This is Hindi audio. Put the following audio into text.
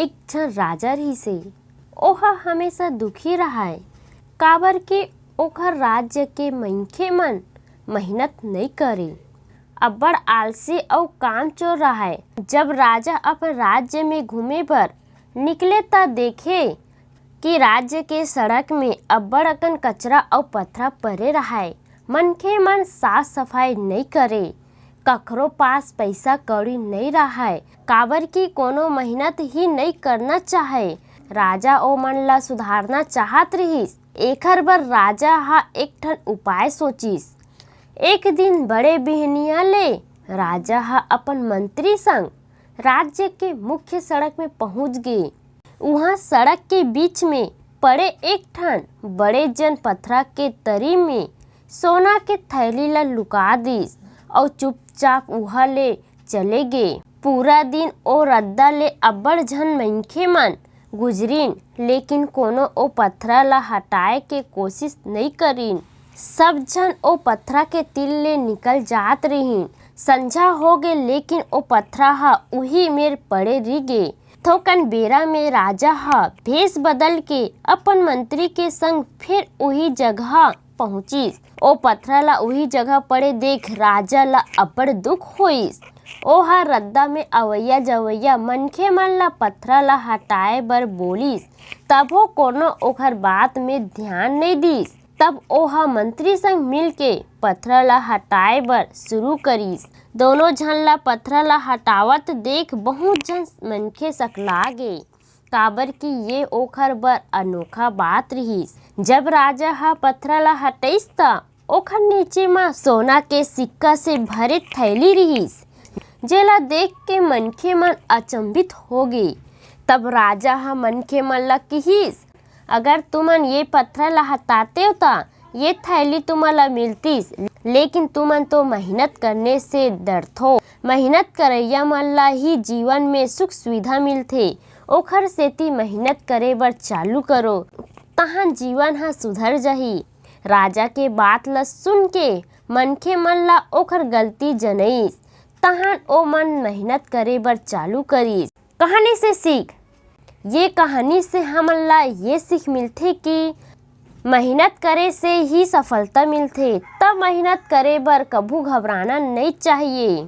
एक झन राजा रही से। ओहा हमेशा दुखी रहा है, काबर के ओखर राज्य के मनखे मन मेहनत नहीं करे, अब्बड़ आलसी अउ कामचोर रहा है। जब राजा अपन राज्य में घूमे बर निकले ता देखे कि राज्य के सड़क में अब्बड़ अकन कचरा अउ पथरा परे रहा है। मनखे मन साफ सफाई नहीं करे, कखरो पास पैसा कौड़ी नहीं रहा है, काबर की कोनो मेहनत ही नहीं करना चाहे। राजा ओ मन ला सुधारना चाहत रहिस। एखर बर राजा हा एक ठन उपाय सोचिस। एक दिन बड़े बिहनिया ले राजा हा अपन मंत्री संग राज्य के मुख्य सड़क में पहुंच गए। वहां सड़क के बीच में पड़े एक ठन बड़े जन पथरा के तरी में सोना के थैली ला लुका दिस और चुपचाप उहा ले चले गए। पूरा दिन ओ रद्दा ले अब्बड़ झन मनखे मन गुजरिन, लेकिन कोनो ओ पथरा ला हटाए के कोशिश नहीं करीन। सब जन ओ पथरा के तिल ले निकल जात रहीन। संझा हो गए, लेकिन ओ पथरा हा उही मेर पड़े रह गे। थोकन बेरा में राजा हा भेष बदल के अपन मंत्री के संग फिर उही जगह पहुंचिस। ओ पथरा ला उही जगह पड़े देख राजा ला अब्बड़ दुख होइस। ओहा रद्दा में अवैया जवैया मनखे मन ला पथरा ला हटाए बर बोलिस, तभो कोनो ओखर बात में ध्यान नहीं दिस। तब ओहा मंत्री संग मिल के पथरा ला हटाए बर शुरू करिस। दोनों झन ला पथरा ला हटावत देख बहुत जन मनखे सकला गे, काबर की ये ओखर बर अनोखा बात रहिस। जब राजा हा पथरा ला हटाइस ता ओखर नीचे मा सोना के सिक्का से भरे थैली रहिस, जेला देख के मनखे मन अचंभित हो गए। तब राजा हा मनखे मन ला कहिस, अगर तुमन ये पथरा ला हटाते हो ता ये थैली तुमन ला मिलतीस, लेकिन तुमन तो मेहनत करने से डरथो। मेहनत करैया मन ला ही जीवन में सुख सुविधा मिलथे। ओखर सेती मेहनत करे बर चालू करो, तहां जीवन हा सुधर जाही। राजा के बात ला सुन के मनखे मन ला ओखर गलती जनइस, तहां ओ मन मेहनत करे बर चालू करिस। कहानी से सीख। ये कहानी से हमन ला ये सीख मिलथे कि मेहनत करे से ही सफलता मिलथे। तब मेहनत करे बर कभू घबराना नहीं चाहिए।